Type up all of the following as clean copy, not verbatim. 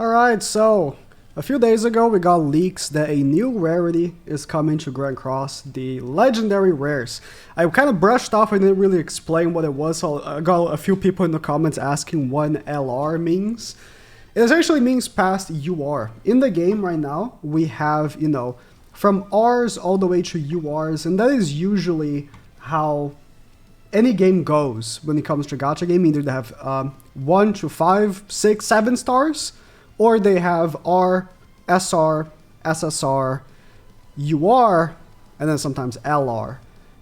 Alright, so a few days ago we got leaks that a new rarity is coming to Grand Cross, the legendary rares. I kind of brushed off and didn't really explain what it was, so I got a few people in the comments asking what LR means. It essentially means past UR. In the game right now, we have, from Rs all the way to URs, and that is usually how any game goes when it comes to gacha game. Either they have 1 to 5, 6, 7 stars, or they have R, SR, SSR, UR, and then sometimes LR.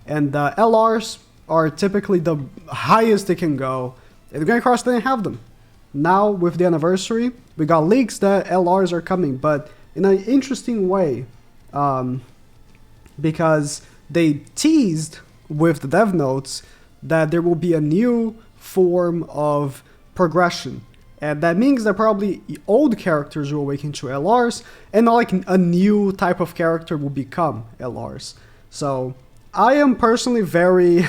And the LRs are typically the highest they can go. And Grand Cross didn't have them. Now, with the anniversary, we got leaks that LRs are coming, but in an interesting way, because they teased with the dev notes that there will be a new form of progression. And that means that probably old characters will awaken to LRs, and not like a new type of character will become LRs. So I am personally very,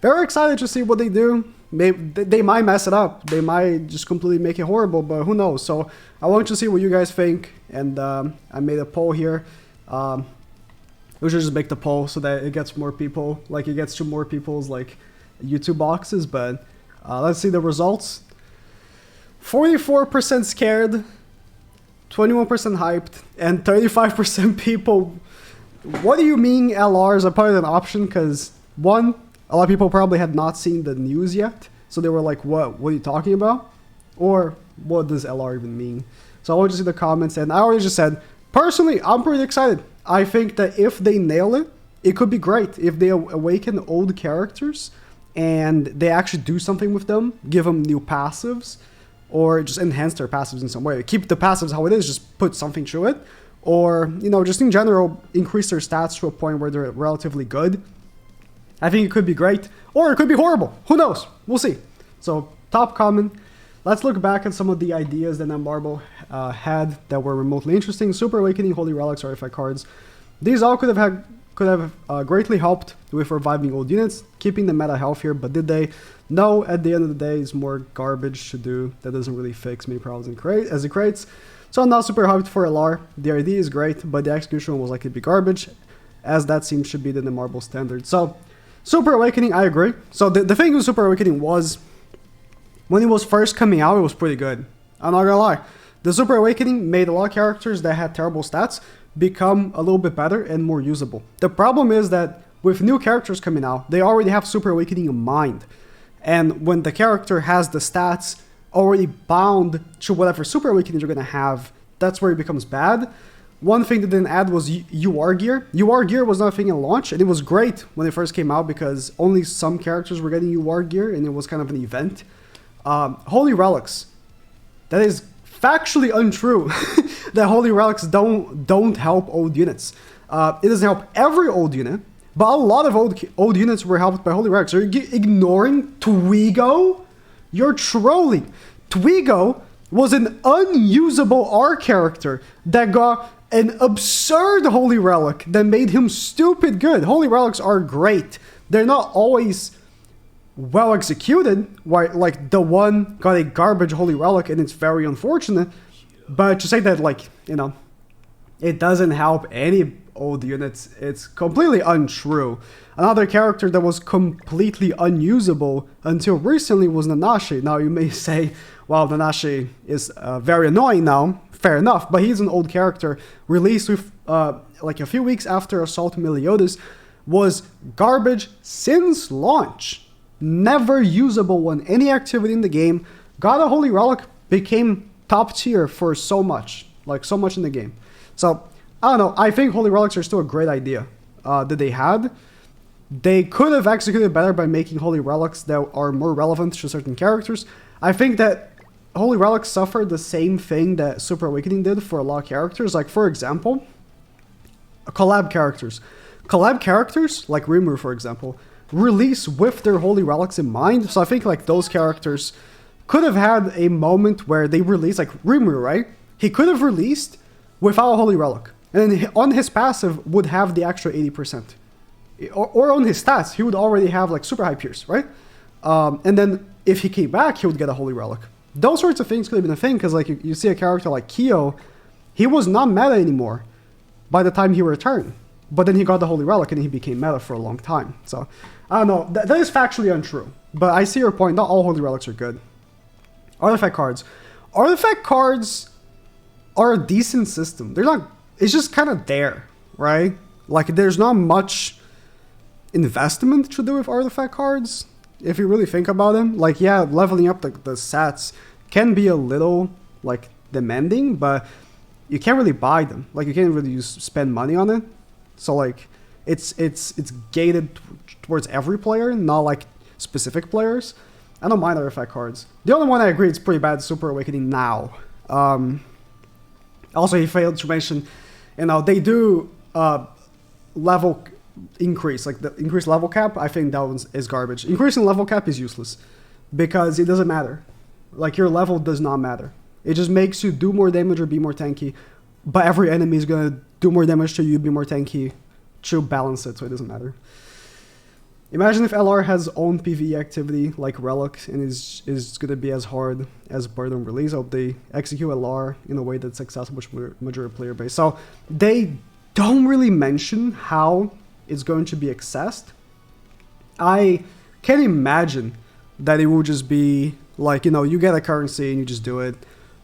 very excited to see what they do. Maybe they might mess it up. They might just completely make it horrible, but who knows? So I want to see what you guys think, and I made a poll here. We should just make the poll so that it gets more people, like it gets to more people's like YouTube boxes. But let's see the results. 44% scared, 21% hyped, and 35% people. What do you mean LRs are probably an option? Because one, a lot of people probably had not seen the news yet, so they were like, what are you talking about? Or what does LR even mean? So I want to see the comments, and I already just said, personally, I'm pretty excited. I think that if they nail it, it could be great. If they awaken old characters and they actually do something with them, give them new passives, or just enhance their passives in some way. Keep the passives how it is, just put something to it. Or, just in general, increase their stats to a point where they're relatively good. I think it could be great, or it could be horrible. Who knows? We'll see. So, top comment. Let's look back at some of the ideas that Marble had that were remotely interesting. Super Awakening, Holy Relics, Artifact cards. These all could have greatly helped with reviving old units, keeping the meta healthier, but did they? No, at the end of the day, it's more garbage to do. That doesn't really fix many problems as it creates. So I'm not super hyped for LR. The idea is great, but the execution was likely to be garbage, as that seems should be the Marble standard. So, Super Awakening, I agree. So the thing with Super Awakening was, when it was first coming out, it was pretty good. I'm not gonna lie. The Super Awakening made a lot of characters that had terrible stats become a little bit better and more usable. The problem is that with new characters coming out, they already have Super Awakening in mind. And when the character has the stats already bound to whatever Super Awakening you're going to have, that's where it becomes bad. One thing they didn't add was UR gear. UR gear was not a thing in launch, and it was great when it first came out because only some characters were getting UR gear, and it was kind of an event. Holy Relics. That is factually untrue that Holy Relics don't help old units. It doesn't help every old unit, but a lot of old units were helped by Holy Relics. Are you ignoring Twigo? You're trolling. Twigo was an unusable R character that got an absurd Holy Relic that made him stupid good. Holy Relics are great. They're not always well executed, like the one got a garbage Holy Relic and it's very unfortunate, but to say that it doesn't help any old units, it's completely untrue. Another character that was completely unusable until recently was Nanashi. Now you may say, well, Nanashi is very annoying now. Fair enough, but he's an old character released with like a few weeks after Assault Meliodas, was garbage since launch. Never usable one, any activity in the game. Got a Holy Relic, became top tier for so much in the game. So I don't know. I think Holy Relics are still a great idea that they had. They could have executed better by making Holy Relics that are more relevant to certain characters. I think that Holy Relics suffered the same thing that Super Awakening did for a lot of characters. Like, for example, collab characters. Collab characters, like Rimuru, for example, release with their Holy Relics in mind. So I think like those characters could have had a moment where they release, like Rimuru, right? He could have released without a Holy Relic. And on his passive would have the extra 80%. Or on his stats, he would already have like super high pierce, right? And then if he came back, he would get a Holy Relic. Those sorts of things could have been a thing, because like you see a character like Kyo, he was not meta anymore by the time he returned. But then he got the Holy Relic and he became meta for a long time. So, I don't know. That is factually untrue. But I see your point. Not all Holy Relics are good. Artifact cards. Artifact cards are a decent system. They're not... It's just kind of there, right? Like, there's not much investment to do with artifact cards, if you really think about them. Like, yeah, leveling up the stats can be a little, like, demanding, but you can't really buy them. Like, you can't really spend money on it. So, like, it's gated towards every player, not, like, specific players. I don't mind artifact cards. The only one I agree it's pretty bad is Super Awakening now. Also, he failed to mention, you know, they do level increase, like the increased level cap. I think that one is garbage. Increasing level cap is useless because it doesn't matter. Like, your level does not matter. It just makes you do more damage or be more tanky, but every enemy is going to do more damage to you, be more tanky, to balance it, so it doesn't matter. Imagine if LR has own PvE activity like Relic and is going to be as hard as Burden Release. I hope they execute LR in a way that's accessible to majority player base. So they don't really mention how it's going to be accessed. I can imagine that it will just be like, you know, you get a currency and you just do it.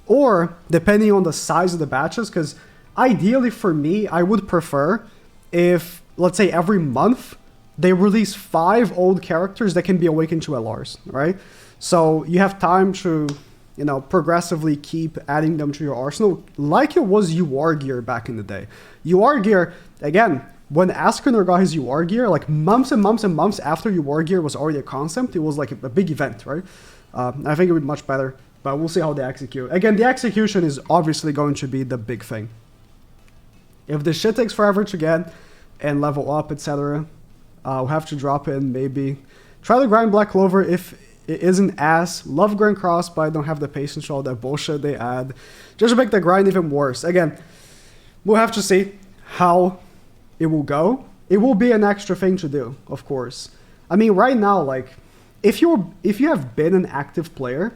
Or depending on the size of the batches, because ideally for me, I would prefer if, let's say, every month they release 5 old characters that can be awakened to LRs, right? So you have time to, you know, progressively keep adding them to your arsenal, like it was UR gear back in the day. UR gear, again, when Askener got his UR gear, like months and months and months after UR gear was already a concept, it was like a big event, right? I think it would be much better, but we'll see how they execute. Again, the execution is obviously going to be the big thing. If this shit takes forever to get and level up, etc., we'll have to drop in, maybe. Try to grind Black Clover if it isn't ass. Love Grand Cross, but I don't have the patience for all that bullshit they add. Just to make the grind even worse. Again, we'll have to see how it will go. It will be an extra thing to do, of course. I mean, right now, like, if you have been an active player,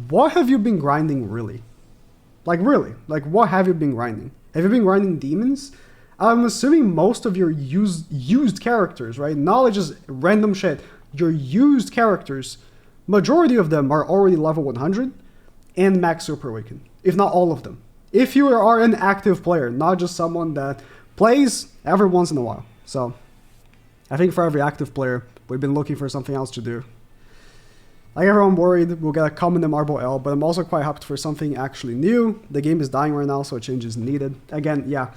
what have you been grinding really? Like, really? Like, what have you been grinding? Have you been grinding demons? I'm assuming most of your used characters, right? Knowledge is random shit. Your used characters, majority of them are already level 100 and max Super Awaken, if not all of them. If you are an active player, not just someone that plays every once in a while. So, I think for every active player, we've been looking for something else to do. Like everyone worried, we'll get a common in Marble L, but I'm also quite hyped for something actually new. The game is dying right now, so a change is needed. Again, yeah.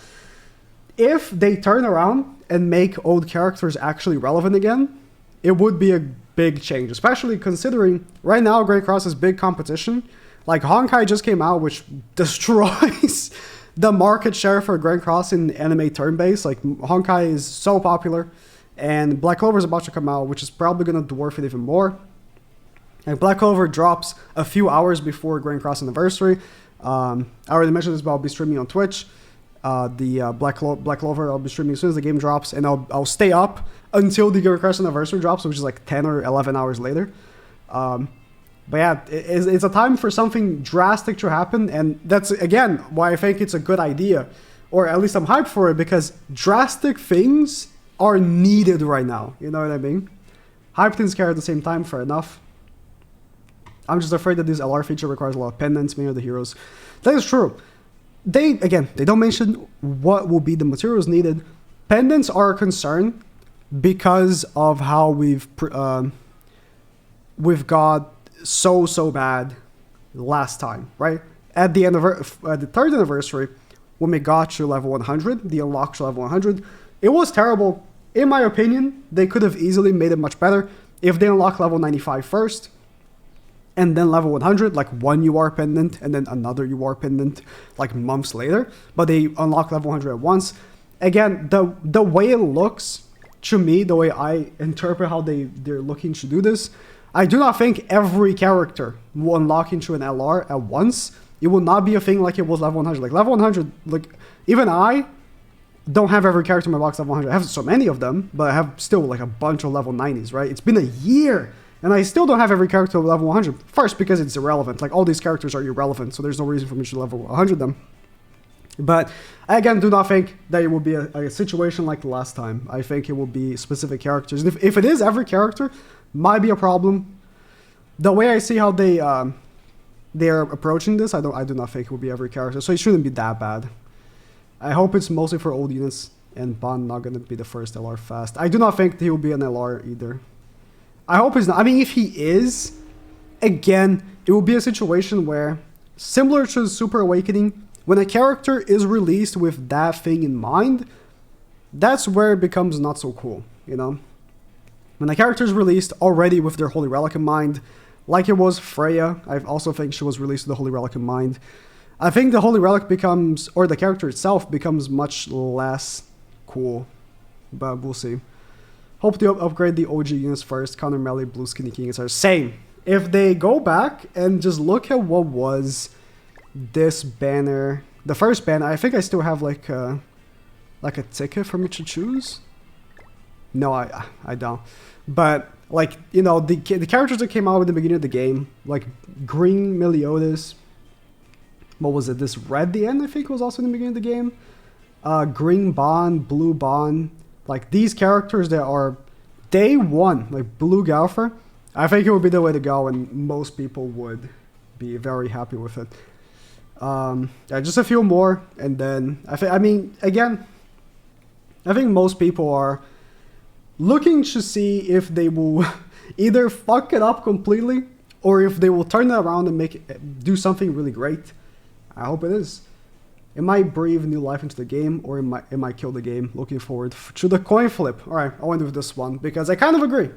If they turn around and make old characters actually relevant again, it would be a big change, especially considering right now Great Cross is big competition. Like Honkai just came out, which destroys the market share for Grand Cross in anime turn-based. Like Honkai is so popular, and Black Clover is about to come out, which is probably going to dwarf it even more. And Black Clover drops a few hours before Grand Cross Anniversary. I already mentioned this, but I'll be streaming on Twitch. Black Clover, I'll be streaming as soon as the game drops, and I'll stay up until the Grand Cross Anniversary drops, which is like 10 or 11 hours later. But yeah, it's a time for something drastic to happen, and that's, again, why I think it's a good idea, or at least I'm hyped for it, because drastic things are needed right now, you know what I mean? Hyped and scared at the same time, fair enough. I'm just afraid that this LR feature requires a lot of pendants, many of the heroes. That is true. They don't mention what will be the materials needed. Pendants are a concern because of how we've got so bad last time, right? At the third anniversary, when we got to level 100, the unlock to level 100, it was terrible. In my opinion, they could have easily made it much better if they unlocked level 95 first, and then level 100, like one UR pendant, and then another UR pendant, like months later. But they unlock level 100 at once. Again, the way it looks, to me, the way I interpret how they're looking to do this, I do not think every character will unlock into an LR at once. It will not be a thing like it was level 100. Like level 100, like even I don't have every character in my box level 100. I have so many of them, but I have still like a bunch of level 90s, right? It's been a year And I still don't have every character level 100. First, because it's irrelevant. Like, all these characters are irrelevant, so there's no reason for me to level 100 them. But I, again, do not think that it will be a situation like the last time. I think it will be specific characters. And if it is every character, might be a problem. The way I see how they're approaching this, I do not think it will be every character, so it shouldn't be that bad. I hope it's mostly for old units, and Bond not going to be the first LR fast. I do not think he will be an LR either. I hope he's not. I mean, if he is, again, it will be a situation where, similar to Super Awakening, when a character is released with that thing in mind, that's where it becomes not so cool, you know? When a character is released already with their Holy Relic in mind, like it was Freya, I also think she was released with the Holy Relic in mind. I think the Holy Relic becomes, or the character itself becomes much less cool, but we'll see. Hope they upgrade the OG units first. Counter melee, blue skinny king, etc. Same. If they go back and just look at what was this banner, the first banner, I think I still have like a ticket for me to choose. No, I don't. But like, you know, the characters that came out at the beginning of the game, like Green Meliodas. What was it? This Red the End, I think, was also in the beginning of the game. Green Bond, Blue Bond. Like, these characters that are day one, like Blue Galfer, I think it would be the way to go, and most people would be very happy with it. Yeah, just a few more, and then I mean, again, I think most people are looking to see if they will either fuck it up completely, or if they will turn it around and do something really great. I hope it is. It might breathe new life into the game, or it might kill the game. Looking forward to the coin flip. Alright, I'll end with this one, because I kind of agree.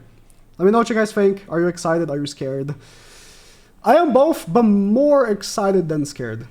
Let me know what you guys think. Are you excited? Are you scared? I am both, but more excited than scared.